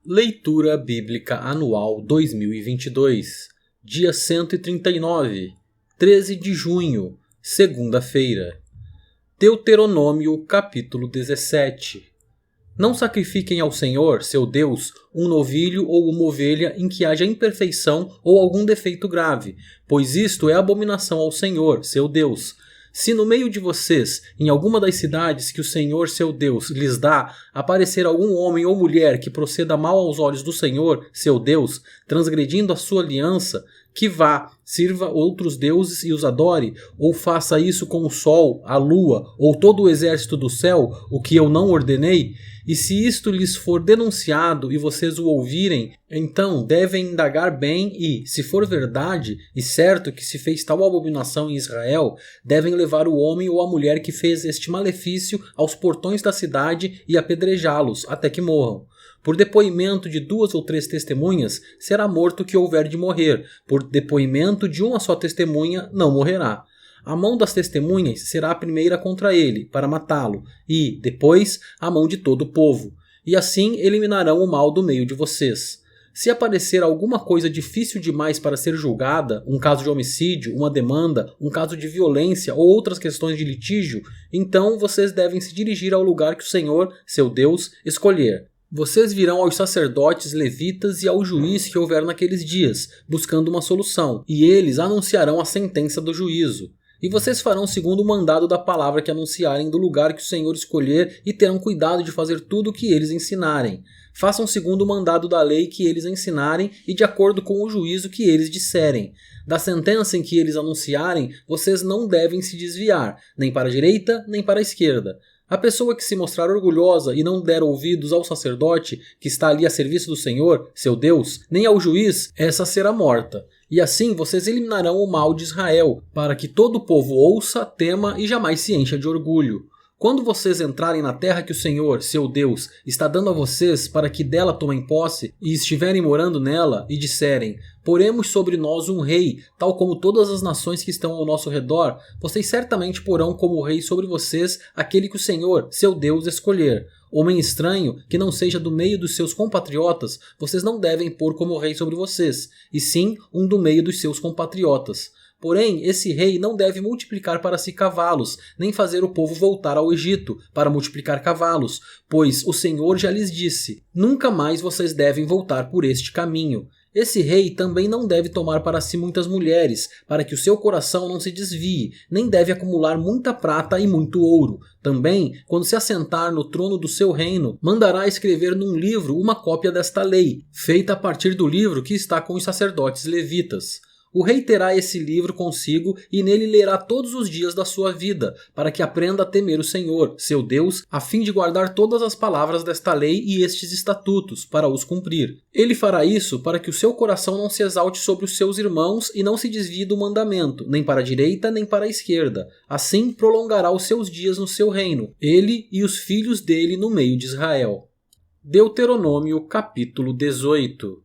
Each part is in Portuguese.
Leitura Bíblica Anual 2022, dia 139, 13 de junho, segunda-feira. Deuteronômio capítulo 17. Não sacrifiquem ao Senhor, seu Deus, um novilho ou uma ovelha em que haja imperfeição ou algum defeito grave, pois isto é abominação ao Senhor, seu Deus. Se no meio de vocês, em alguma das cidades que o Senhor seu Deus lhes dá, aparecer algum homem ou mulher que proceda mal aos olhos do Senhor, seu Deus, transgredindo a sua aliança, que vá, sirva outros deuses e os adore, ou faça isso com o sol, a lua, ou todo o exército do céu, o que eu não ordenei, e se isto lhes for denunciado e vocês o ouvirem, então devem indagar bem e, se for verdade e certo que se fez tal abominação em Israel, devem levar o homem ou a mulher que fez este malefício aos portões da cidade e apedrejá-los até que morram. Por depoimento de 2 ou 3 testemunhas, será morto o que houver de morrer. Por depoimento de uma só testemunha, não morrerá. A mão das testemunhas será a primeira contra ele, para matá-lo, e, depois, a mão de todo o povo. E assim eliminarão o mal do meio de vocês. Se aparecer alguma coisa difícil demais para ser julgada, um caso de homicídio, uma demanda, um caso de violência ou outras questões de litígio, então vocês devem se dirigir ao lugar que o Senhor, seu Deus, escolher. Vocês virão aos sacerdotes levitas e ao juiz que houver naqueles dias, buscando uma solução, e eles anunciarão a sentença do juízo. E vocês farão segundo o mandado da palavra que anunciarem do lugar que o Senhor escolher e terão cuidado de fazer tudo o que eles ensinarem. Façam segundo o mandado da lei que eles ensinarem e de acordo com o juízo que eles disserem. Da sentença em que eles anunciarem, vocês não devem se desviar, nem para a direita, nem para a esquerda. A pessoa que se mostrar orgulhosa e não der ouvidos ao sacerdote que está ali a serviço do Senhor, seu Deus, nem ao juiz, essa será morta. E assim vocês eliminarão o mal de Israel, para que todo o povo ouça, tema e jamais se encha de orgulho. Quando vocês entrarem na terra que o Senhor, seu Deus, está dando a vocês para que dela tomem posse, e estiverem morando nela, e disserem: poremos sobre nós um rei, tal como todas as nações que estão ao nosso redor, vocês certamente porão como rei sobre vocês aquele que o Senhor, seu Deus, escolher. Homem estranho, que não seja do meio dos seus compatriotas, vocês não devem pôr como rei sobre vocês, e sim um do meio dos seus compatriotas. Porém, esse rei não deve multiplicar para si cavalos, nem fazer o povo voltar ao Egito para multiplicar cavalos, pois o Senhor já lhes disse: nunca mais vocês devem voltar por este caminho. Esse rei também não deve tomar para si muitas mulheres, para que o seu coração não se desvie, nem deve acumular muita prata e muito ouro. Também, quando se assentar no trono do seu reino, mandará escrever num livro uma cópia desta lei, feita a partir do livro que está com os sacerdotes levitas. O rei terá esse livro consigo e nele lerá todos os dias da sua vida, para que aprenda a temer o Senhor, seu Deus, a fim de guardar todas as palavras desta lei e estes estatutos, para os cumprir. Ele fará isso para que o seu coração não se exalte sobre os seus irmãos e não se desvie do mandamento, nem para a direita nem para a esquerda. Assim prolongará os seus dias no seu reino, ele e os filhos dele no meio de Israel. Deuteronômio capítulo 18.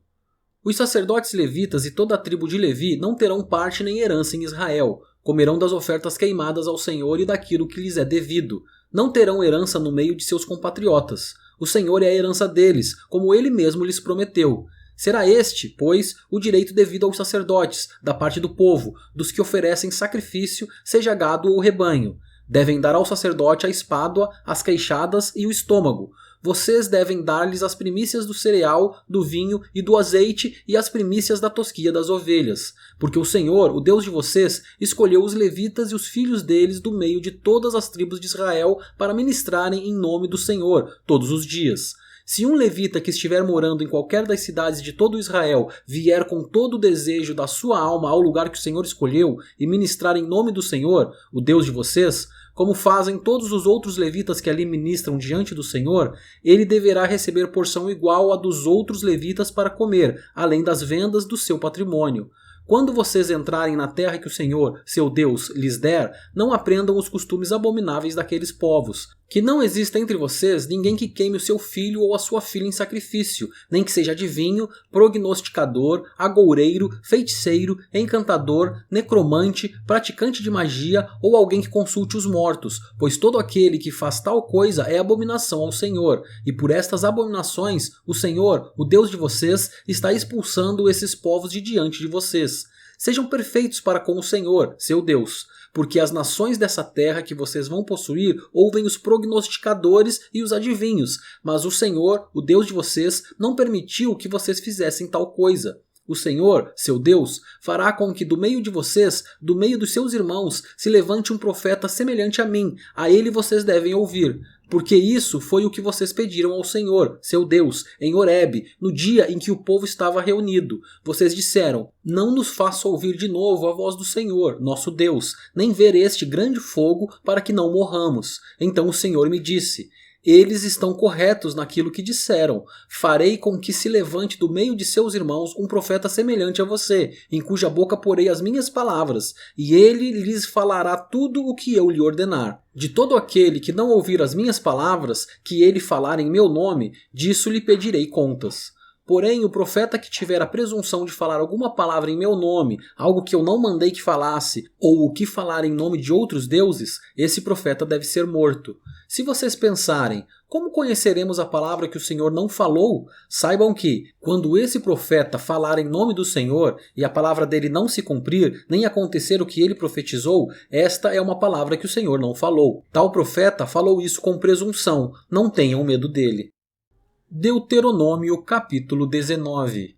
Os sacerdotes levitas e toda a tribo de Levi não terão parte nem herança em Israel. Comerão das ofertas queimadas ao Senhor e daquilo que lhes é devido. Não terão herança no meio de seus compatriotas. O Senhor é a herança deles, como ele mesmo lhes prometeu. Será este, pois, o direito devido aos sacerdotes, da parte do povo, dos que oferecem sacrifício, seja gado ou rebanho. Devem dar ao sacerdote a espádua, as queixadas e o estômago. Vocês devem dar-lhes as primícias do cereal, do vinho e do azeite e as primícias da tosquia das ovelhas. Porque o Senhor, o Deus de vocês, escolheu os levitas e os filhos deles do meio de todas as tribos de Israel para ministrarem em nome do Senhor todos os dias. Se um levita que estiver morando em qualquer das cidades de todo Israel vier com todo o desejo da sua alma ao lugar que o Senhor escolheu e ministrar em nome do Senhor, o Deus de vocês, como fazem todos os outros levitas que ali ministram diante do Senhor, ele deverá receber porção igual à dos outros levitas para comer, além das vendas do seu patrimônio. Quando vocês entrarem na terra que o Senhor, seu Deus, lhes der, não aprendam os costumes abomináveis daqueles povos. Que não exista entre vocês ninguém que queime o seu filho ou a sua filha em sacrifício, nem que seja adivinho, prognosticador, agoureiro, feiticeiro, encantador, necromante, praticante de magia ou alguém que consulte os mortos, pois todo aquele que faz tal coisa é abominação ao Senhor, e por estas abominações o Senhor, o Deus de vocês, está expulsando esses povos de diante de vocês. Sejam perfeitos para com o Senhor, seu Deus, porque as nações dessa terra que vocês vão possuir ouvem os prognosticadores e os adivinhos, mas o Senhor, o Deus de vocês, não permitiu que vocês fizessem tal coisa. O Senhor, seu Deus, fará com que do meio de vocês, do meio dos seus irmãos, se levante um profeta semelhante a mim, a ele vocês devem ouvir. Porque isso foi o que vocês pediram ao Senhor, seu Deus, em Horebe, no dia em que o povo estava reunido. Vocês disseram: não nos faça ouvir de novo a voz do Senhor, nosso Deus, nem ver este grande fogo para que não morramos. Então o Senhor me disse: eles estão corretos naquilo que disseram. Farei com que se levante do meio de seus irmãos um profeta semelhante a você, em cuja boca porei as minhas palavras, e ele lhes falará tudo o que eu lhe ordenar. De todo aquele que não ouvir as minhas palavras, que ele falar em meu nome, disso lhe pedirei contas. Porém, o profeta que tiver a presunção de falar alguma palavra em meu nome, algo que eu não mandei que falasse, ou o que falar em nome de outros deuses, esse profeta deve ser morto. Se vocês pensarem: como conheceremos a palavra que o Senhor não falou? Saibam que, quando esse profeta falar em nome do Senhor, e a palavra dele não se cumprir, nem acontecer o que ele profetizou, esta é uma palavra que o Senhor não falou. Tal profeta falou isso com presunção, não tenham medo dele. Deuteronômio capítulo 19.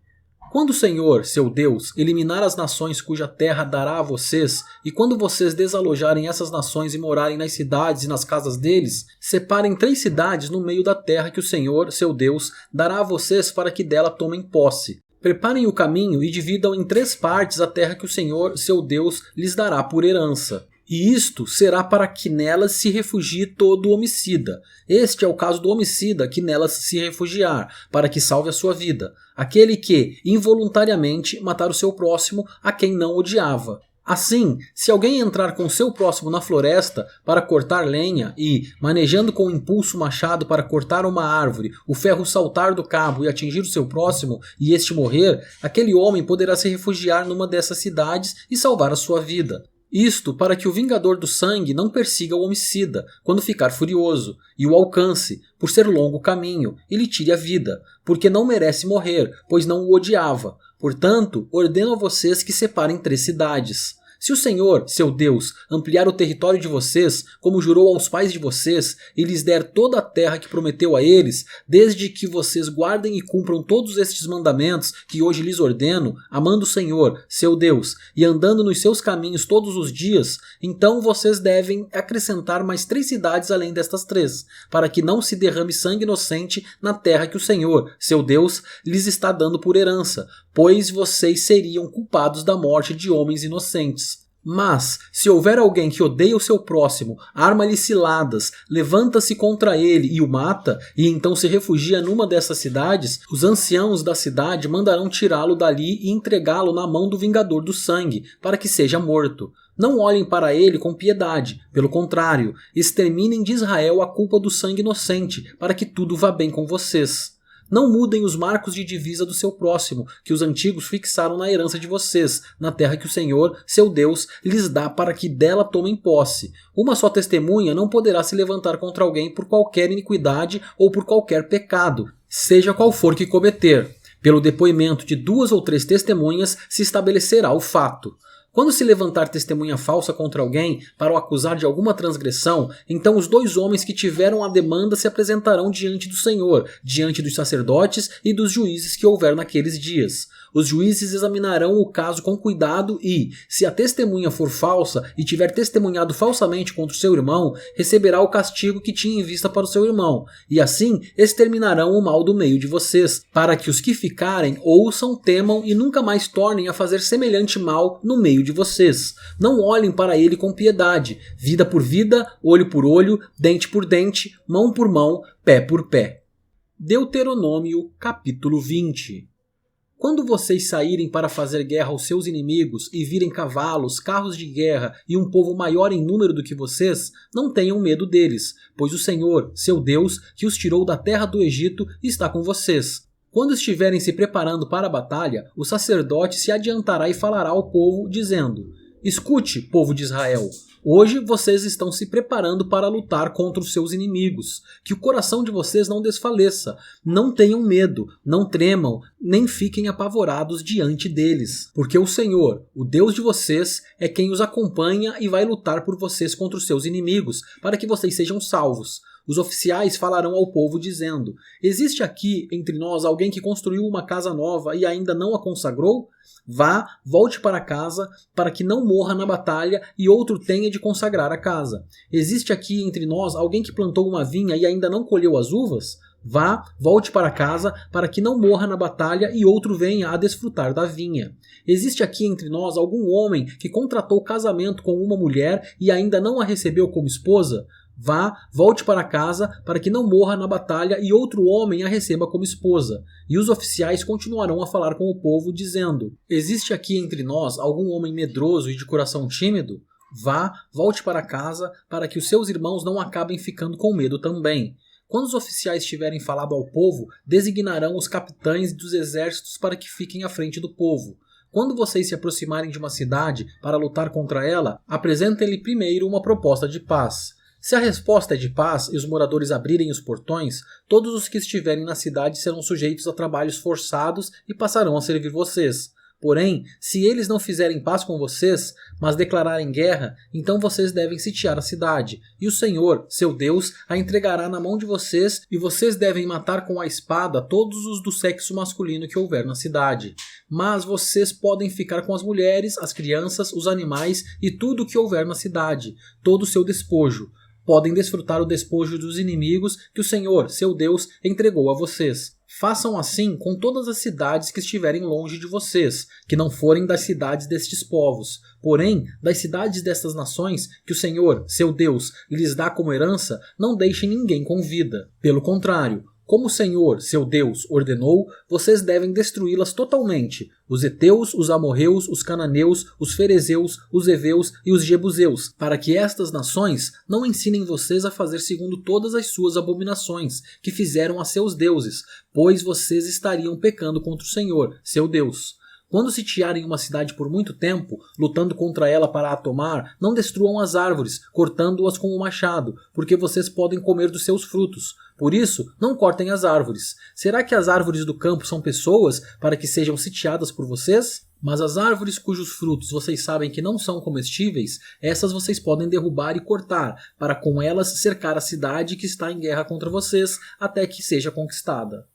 Quando o Senhor, seu Deus, eliminar as nações cuja terra dará a vocês, e quando vocês desalojarem essas nações e morarem nas cidades e nas casas deles, separem 3 cidades no meio da terra que o Senhor, seu Deus, dará a vocês para que dela tomem posse. Preparem o caminho e dividam em 3 partes a terra que o Senhor, seu Deus, lhes dará por herança. E isto será para que nelas se refugie todo homicida. Este é o caso do homicida que nelas se refugiar, para que salve a sua vida. Aquele que, involuntariamente, matar o seu próximo a quem não odiava. Assim, se alguém entrar com seu próximo na floresta para cortar lenha e, manejando com impulso o machado para cortar uma árvore, o ferro saltar do cabo e atingir o seu próximo e este morrer, aquele homem poderá se refugiar numa dessas cidades e salvar a sua vida. Isto para que o vingador do sangue não persiga o homicida quando ficar furioso, e o alcance, por ser longo o caminho, e lhe tire a vida, porque não merece morrer, pois não o odiava. Portanto, ordeno a vocês que separem 3 cidades. Se o Senhor, seu Deus, ampliar o território de vocês, como jurou aos pais de vocês, e lhes der toda a terra que prometeu a eles, desde que vocês guardem e cumpram todos estes mandamentos que hoje lhes ordeno, amando o Senhor, seu Deus, e andando nos seus caminhos todos os dias, então vocês devem acrescentar mais 3 cidades além destas 3, para que não se derrame sangue inocente na terra que o Senhor, seu Deus, lhes está dando por herança, pois vocês seriam culpados da morte de homens inocentes. Mas, se houver alguém que odeia o seu próximo, arma-lhe ciladas, levanta-se contra ele e o mata, e então se refugia numa dessas cidades, os anciãos da cidade mandarão tirá-lo dali e entregá-lo na mão do vingador do sangue, para que seja morto. Não olhem para ele com piedade, pelo contrário, exterminem de Israel a culpa do sangue inocente, para que tudo vá bem com vocês. Não mudem os marcos de divisa do seu próximo, que os antigos fixaram na herança de vocês, na terra que o Senhor, seu Deus, lhes dá para que dela tomem posse. Uma só testemunha não poderá se levantar contra alguém por qualquer iniquidade ou por qualquer pecado, seja qual for que cometer. Pelo depoimento de 2 ou 3 testemunhas se estabelecerá o fato. Quando se levantar testemunha falsa contra alguém para o acusar de alguma transgressão, então os 2 homens que tiveram a demanda se apresentarão diante do Senhor, diante dos sacerdotes e dos juízes que houver naqueles dias. Os juízes examinarão o caso com cuidado e, se a testemunha for falsa e tiver testemunhado falsamente contra o seu irmão, receberá o castigo que tinha em vista para o seu irmão, e assim exterminarão o mal do meio de vocês, para que os que ficarem ouçam, temam e nunca mais tornem a fazer semelhante mal no meio de vocês. Não olhem para ele com piedade, vida por vida, olho por olho, dente por dente, mão por mão, pé por pé. Deuteronômio capítulo 20. Quando vocês saírem para fazer guerra aos seus inimigos e virem cavalos, carros de guerra e um povo maior em número do que vocês, não tenham medo deles, pois o Senhor, seu Deus, que os tirou da terra do Egito, está com vocês. Quando estiverem se preparando para a batalha, o sacerdote se adiantará e falará ao povo, dizendo: Escute, povo de Israel, hoje vocês estão se preparando para lutar contra os seus inimigos. Que o coração de vocês não desfaleça. Não tenham medo, não tremam, nem fiquem apavorados diante deles. Porque o Senhor, o Deus de vocês, é quem os acompanha e vai lutar por vocês contra os seus inimigos, para que vocês sejam salvos. Os oficiais falarão ao povo dizendo: Existe aqui entre nós alguém que construiu uma casa nova e ainda não a consagrou? Vá, volte para casa, para que não morra na batalha e outro tenha de consagrar a casa. Existe aqui entre nós alguém que plantou uma vinha e ainda não colheu as uvas? Vá, volte para casa, para que não morra na batalha e outro venha a desfrutar da vinha. Existe aqui entre nós algum homem que contratou casamento com uma mulher e ainda não a recebeu como esposa? Vá, volte para casa, para que não morra na batalha e outro homem a receba como esposa. E os oficiais continuarão a falar com o povo, dizendo: Existe aqui entre nós algum homem medroso e de coração tímido? Vá, volte para casa, para que os seus irmãos não acabem ficando com medo também. Quando os oficiais tiverem falado ao povo, designarão os capitães dos exércitos para que fiquem à frente do povo. Quando vocês se aproximarem de uma cidade para lutar contra ela, apresentem-lhe primeiro uma proposta de paz. Se a resposta é de paz e os moradores abrirem os portões, todos os que estiverem na cidade serão sujeitos a trabalhos forçados e passarão a servir vocês. Porém, se eles não fizerem paz com vocês, mas declararem guerra, então vocês devem sitiar a cidade, e o Senhor, seu Deus, a entregará na mão de vocês, e vocês devem matar com a espada todos os do sexo masculino que houver na cidade. Mas vocês podem ficar com as mulheres, as crianças, os animais e tudo o que houver na cidade, todo o seu despojo. Podem desfrutar o despojo dos inimigos que o Senhor, seu Deus, entregou a vocês. Façam assim com todas as cidades que estiverem longe de vocês, que não forem das cidades destes povos. Porém, das cidades destas nações, que o Senhor, seu Deus, lhes dá como herança, não deixem ninguém com vida. Pelo contrário, como o Senhor, seu Deus, ordenou, vocês devem destruí-las totalmente. Os heteus, os amorreus, os cananeus, os ferezeus, os heveus e os jebuseus, para que estas nações não ensinem vocês a fazer segundo todas as suas abominações, que fizeram a seus deuses, pois vocês estariam pecando contra o Senhor, seu Deus. Quando sitiarem uma cidade por muito tempo, lutando contra ela para a tomar, não destruam as árvores, cortando-as com o machado, porque vocês podem comer dos seus frutos. Por isso, não cortem as árvores. Será que as árvores do campo são pessoas para que sejam sitiadas por vocês? Mas as árvores cujos frutos vocês sabem que não são comestíveis, essas vocês podem derrubar e cortar, para com elas cercar a cidade que está em guerra contra vocês, até que seja conquistada.